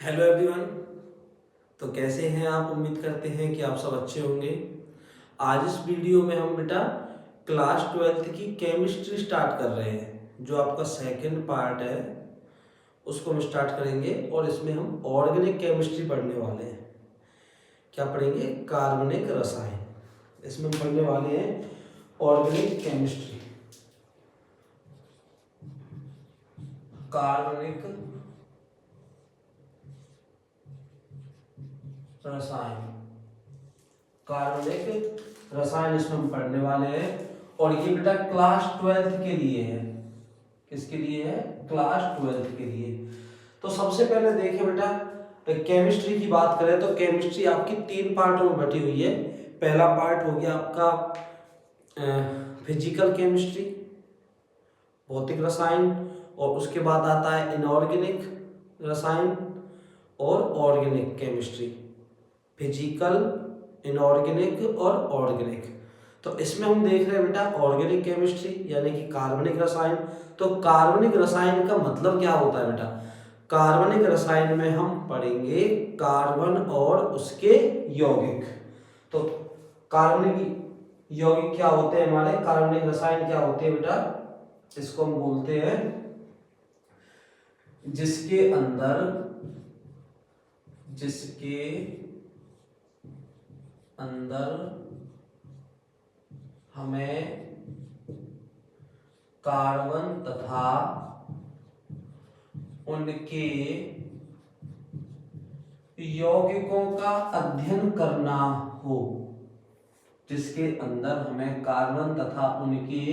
Hello everyone. तो कैसे हैं आप? उम्मीद करते हैं कि आप सब अच्छे होंगे। आज इस वीडियो में हम बेटा क्लास 12th की केमिस्ट्री स्टार्ट कर रहे हैं। जो आपका सेकंड पार्ट है उसको हम स्टार्ट करेंगे और इसमें हम ऑर्गेनिक केमिस्ट्री पढ़ने वाले हैं। क्या पढ़ेंगे? कार्बनिक रसायन। इसमें हम पढ़ने वाले हैं ऑर्गेनिक केमिस्ट्री, कार्बनिक रसायन। कार्बनिक रसायन इसमें हम पढ़ने वाले हैं और ये बेटा क्लास 12th के लिए है। किसके लिए है? क्लास 12th के लिए। तो सबसे पहले देखिए बेटा, केमिस्ट्री की बात करें तो केमिस्ट्री आपकी 3 पार्टों में बटी हुई है। पहला पार्ट हो गया आपका फिजिकल केमिस्ट्री, भौतिक रसायन, और उसके बाद आता है इनऑर्गेनिक रसायन और ऑर्गेनिक केमिस्ट्री। फिजिकल, इनऑर्गेनिक और ऑर्गेनिक। तो इसमें हम देख रहे हैं बेटा ऑर्गेनिक केमिस्ट्री यानी कि कार्बनिक रसायन। तो कार्बनिक रसायन का मतलब क्या होता है बेटा? कार्बनिक रसायन में हम पढ़ेंगे कार्बन और उसके यौगिक। तो कार्बनिक यौगिक क्या होते हैं हमारे? कार्बनिक रसायन क्या होते हैं बेटा? इसको हम बोलते हैं जिसके अंदर हमें कार्बन तथा उनके यौगिकों का अध्ययन करना हो। जिसके अंदर हमें कार्बन तथा उनके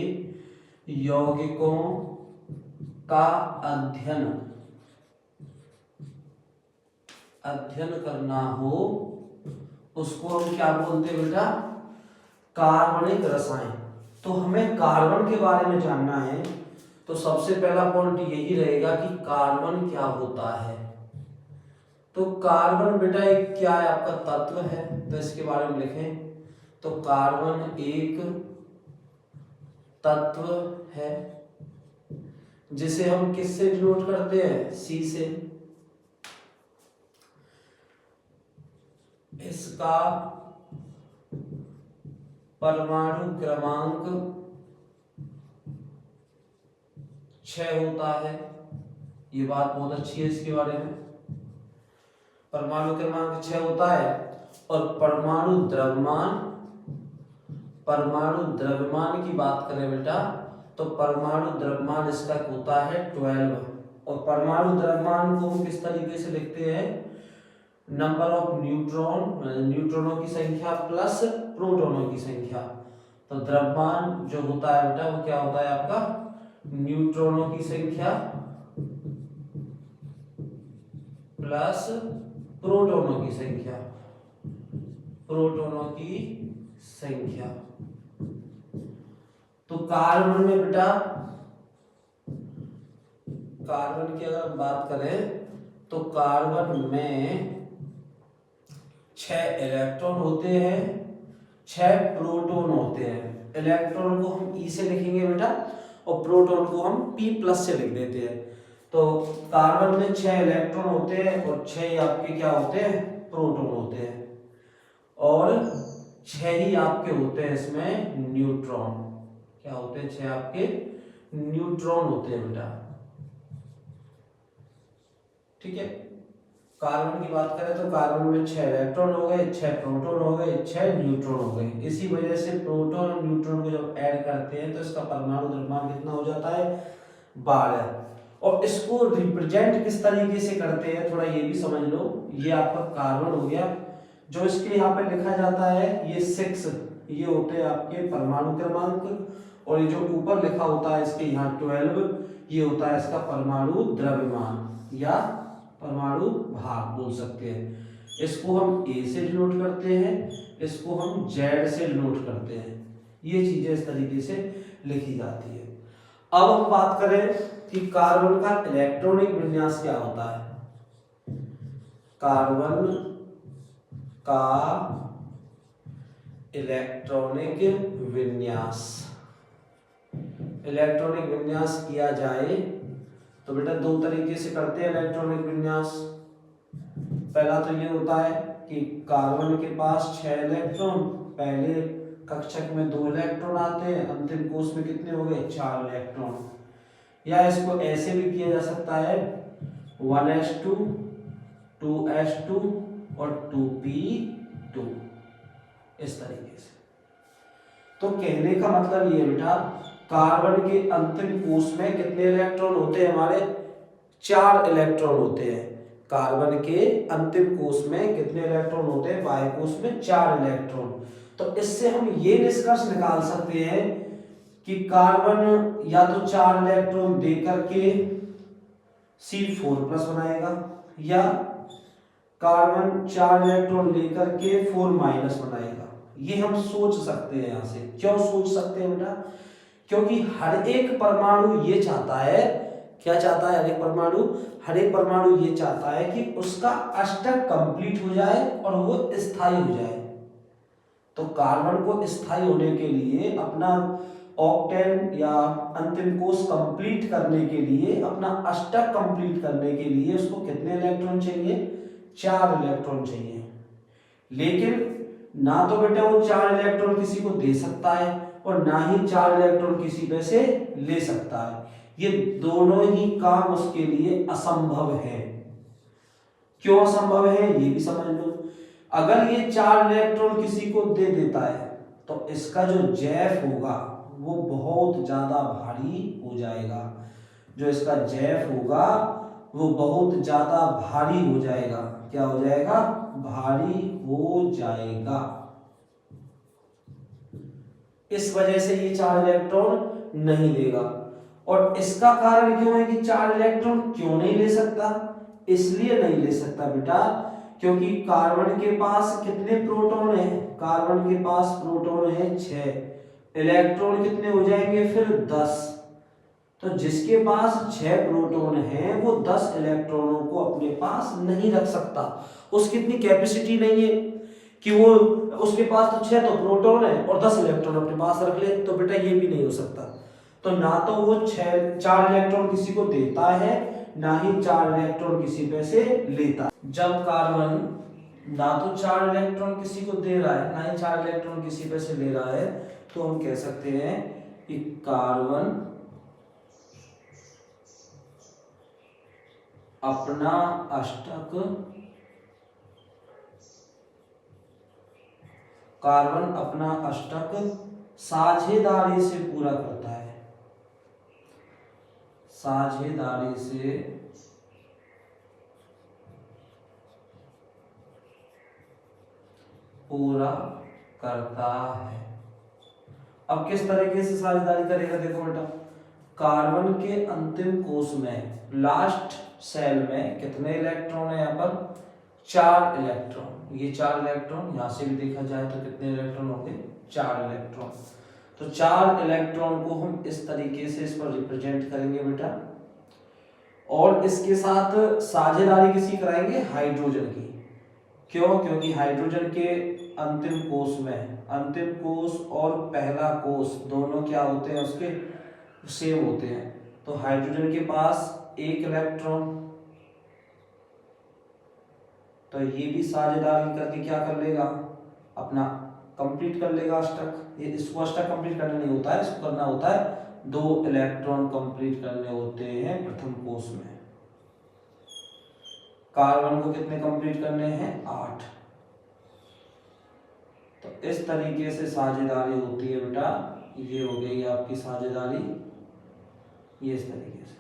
यौगिकों का अध्ययन करना हो, उसको हम क्या बोलते हैं बेटा? कार्बनिक रसायन। तो हमें कार्बन के बारे में जानना है तो सबसे पहला पॉइंट यही रहेगा कि कार्बन क्या होता है। तो कार्बन बेटा एक क्या है? आपका तत्व है। तो इसके बारे में लिखें तो कार्बन एक तत्व है जिसे हम किससे डिनोट करते हैं? सी से। इसका परमाणु क्रमांक 6 होता है। ये बात बहुत अच्छी है इसके बारे में। परमाणु क्रमांक 6 होता है और परमाणु द्रव्यमान की बात करें बेटा तो परमाणु द्रव्यमान इसका होता है 12। और परमाणु द्रव्यमान को हम किस तरीके से लिखते हैं? नंबर ऑफ न्यूट्रॉनों की संख्या प्लस प्रोटॉनों की संख्या। तो द्रव्यमान जो होता है बेटा वो क्या होता है आपका? न्यूट्रॉनों की संख्या प्लस प्रोटॉनों की संख्या। तो कार्बन में बेटा, कार्बन की अगर हम बात करें तो कार्बन में 6 इलेक्ट्रॉन होते हैं, 6 प्रोटॉन होते हैं। इलेक्ट्रॉन को हम ई से लिखेंगे बेटा और प्रोटॉन को हम पी प्लस से लिख देते हैं। तो कार्बन में 6 इलेक्ट्रॉन होते हैं और 6 आपके क्या होते हैं? प्रोटॉन होते हैं। और 6 ही आपके होते हैं इसमें न्यूट्रॉन। क्या होते हैं? 6 आपके न्यूट्रॉन होते हैं बेटा। ठीक है। कार्बन की बात करें तो कार्बन में 6 इलेक्ट्रॉन हो गए, 6 प्रोटॉन हो गए, 6 न्यूट्रॉन हो गए। इसी वजह से प्रोटॉन और न्यूट्रॉन को जब ऐड करते हैं तो इसका परमाणु द्रव्यमान कितना हो जाता है? 12। और इसको रिप्रेजेंट किस तरीके से करते हैं थोड़ा ये भी समझ लो। ये आपका कार्बन हो गया, जो इसके यहाँ पे लिखा जाता है ये 6, ये होते हैं आपके परमाणु क्रमांक। और ये जो ऊपर लिखा होता है इसके यहाँ 12, ये होता है इसका परमाणु द्रव्यमान या परमाणु भार बोल सकते हैं। इसको हम ए से डिनोट करते हैं, इसको हम जेड से डिनोट करते हैं। ये चीजें इस तरीके से लिखी जाती है। अब हम बात करें कि कार्बन का इलेक्ट्रॉनिक विन्यास क्या होता है। कार्बन का इलेक्ट्रॉनिक विन्यास किया जाए तो बेटा 2 तरीके से करते हैं इलेक्ट्रॉनिक विन्यास। पहला तो ये होता है कि कार्बन के पास 6 इलेक्ट्रॉन, पहले कक्षक में 2 इलेक्ट्रॉन आते हैं, अंतिम कोष में कितने हो गए 4 इलेक्ट्रॉन। या इसको ऐसे भी किया जा सकता है 1s2 2s2 और 2p2 इस तरीके से। तो कहने का मतलब ये बेटा कार्बन के अंतिम कोष में कितने इलेक्ट्रॉन होते हैं हमारे 4 इलेक्ट्रॉन होते हैं। कार्बन के अंतिम कोष में कितने इलेक्ट्रॉन होते हैं बाह्य कोष में 4 इलेक्ट्रॉन। तो इससे हम ये निष्कर्ष निकाल सकते हैं कि कार्बन या तो 4 इलेक्ट्रॉन देकर के C4+ बनाएगा या कार्बन 4 इलेक्ट्रॉन लेकर के 4- बनाएगा। ये हम सोच सकते हैं। यहां से क्यों सोच सकते हैं बेटा? क्योंकि हर एक परमाणु ये चाहता है, क्या चाहता है हर एक परमाणु ये चाहता है कि उसका अष्टक कंप्लीट हो जाए और वो स्थायी हो जाए। तो कार्बन को स्थायी होने के लिए, अपना ऑक्टेन या अंतिम कोष कंप्लीट करने के लिए, अपना अष्टक कंप्लीट करने के लिए उसको कितने इलेक्ट्रॉन चाहिए 4 इलेक्ट्रॉन चाहिए। लेकिन ना तो बेटा वो 4 इलेक्ट्रॉन किसी को दे सकता है और ना ही 4 इलेक्ट्रॉन किसी पे से ले सकता है। ये दोनों ही काम उसके लिए असंभव है। क्यों असंभव है ये भी समझ लो। अगर ये 4 इलेक्ट्रॉन किसी को दे देता है तो इसका जो जैफ होगा वो बहुत ज्यादा भारी हो जाएगा। जो इसका जैफ होगा वो बहुत ज्यादा भारी हो जाएगा। क्या हो जाएगा? भारी हो जाएगा। इस वजह से ये 4 इलेक्ट्रॉन नहीं देगा। और इसका कारण क्यों है कि 4 इलेक्ट्रॉन क्यों नहीं ले सकता? इसलिए नहीं ले सकता बेटा क्योंकि कार्बन के पास कितने प्रोटॉन है? कार्बन के पास प्रोटॉन है 6, इलेक्ट्रॉन कितने हो जाएंगे फिर 10। तो जिसके पास 6 प्रोटॉन है वो 10 इलेक्ट्रॉनों को अपने पास नहीं रख सकता। उसकी इतनी कैपेसिटी नहीं है कि वो, उसके पास तो 6 तो प्रोटॉन है और 10 इलेक्ट्रॉन अपने पास रख ले। तो बेटा ये भी नहीं हो सकता। तो ना तो वो 4 इलेक्ट्रॉन किसी को देता है, ना ही 4 इलेक्ट्रॉन किसी पे से लेता है। जब कार्बन ना तो 4 इलेक्ट्रॉन किसी को दे रहा है, ना ही 4 इलेक्ट्रॉन किसी पे से ले रहा है, तो हम कह सकते हैं कि कार्बन अपना अष्टक साझेदारी से पूरा करता है। साझेदारी से पूरा करता है। अब किस तरीके से साझेदारी करेगा? देखो बेटा, कार्बन के अंतिम कोष में लास्ट सेल में कितने इलेक्ट्रॉन है? यहाँ पर 4 इलेक्ट्रॉन। ये 4 इलेक्ट्रॉन यहां से भी देखा जाए तो कितने इलेक्ट्रॉन होंगे? 4 इलेक्ट्रॉन। तो 4 इलेक्ट्रॉन को हम इस तरीके से इस पर रिप्रेजेंट करेंगे बेटा। और इसके साथ साझेदारी किसी कराएंगे? हाइड्रोजन की। क्यों? क्योंकि हाइड्रोजन के अंतिम कोष में, अंतिम कोष और पहला कोष दोनों क्या होते हैं? उसके सेम होते हैं। तो हाइड्रोजन के पास 1 इलेक्ट्रॉन, तो ये भी साझेदारी करके क्या कर लेगा? अपना कंप्लीट कर लेगा अष्टक। ये इसको अष्टक कंप्लीट करना नहीं होता है, इसको करना होता है 2 इलेक्ट्रॉन कंप्लीट करने होते हैं प्रथम कोष में। कार्बन को कितने कंप्लीट करने हैं? 8। तो इस तरीके से साझेदारी होती है बेटा। ये हो गई आपकी साझेदारी, ये इस तरीके से।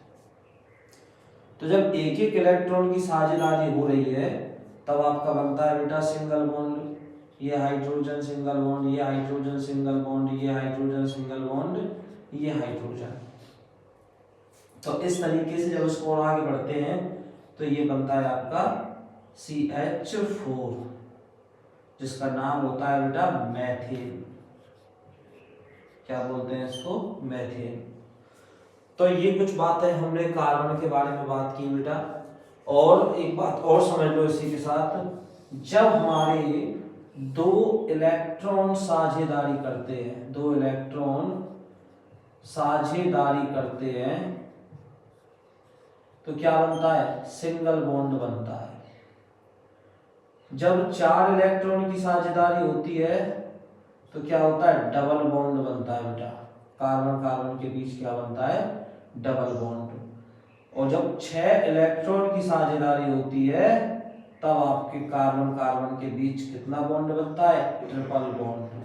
तो जब एक एक इलेक्ट्रॉन की साझेदारी हो रही है तब आपका बनता है बेटा सिंगल बॉन्ड। ये हाइड्रोजन सिंगल बॉन्ड, ये हाइड्रोजन सिंगल बॉन्ड, ये हाइड्रोजन सिंगल बॉन्ड, ये हाइड्रोजन। तो इस तरीके से जब उसको और आगे बढ़ते हैं तो ये बनता है आपका CH4, जिसका नाम होता है बेटा मैथेन। क्या बोलते हैं इसको? मैथेन। तो ये कुछ बातें हमने कार्बन के बारे में बात की बेटा। और एक बात और समझ लो इसी के साथ, जब हमारे 2 इलेक्ट्रॉन साझेदारी करते हैं, 2 इलेक्ट्रॉन साझेदारी करते हैं तो क्या बनता है? सिंगल बॉन्ड बनता है। जब 4 इलेक्ट्रॉन की साझेदारी होती है तो क्या होता है, डबल बॉन्ड बनता है बेटा। कार्बन कार्बन के बीच क्या बनता है, डबल बॉन्ड। और जब 6 इलेक्ट्रॉन की साझेदारी होती है तब आपके कार्बन कार्बन के बीच कितना बॉन्ड बनता है, ट्रिपल बॉन्ड।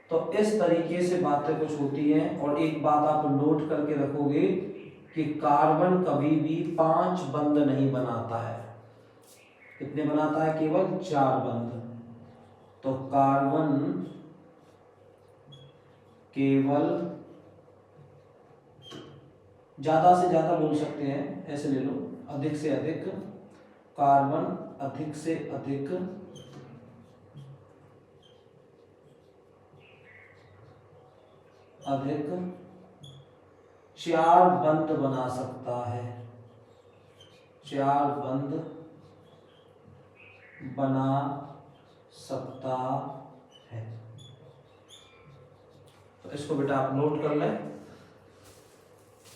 तो इस तरीके से बातें कुछ होती हैं। और एक बात आप नोट करके रखोगे कि कार्बन कभी भी 5 बंध नहीं बनाता है। कितने बनाता है, केवल 4 बंध। तो कार्बन केवल, ज्यादा से ज्यादा बोल सकते हैं, ऐसे ले लो, अधिक से अधिक, कार्बन अधिक से अधिक अधिक 4 बंध बना सकता है, 4 बंध बना सकता है। तो इसको बेटा आप नोट कर लें।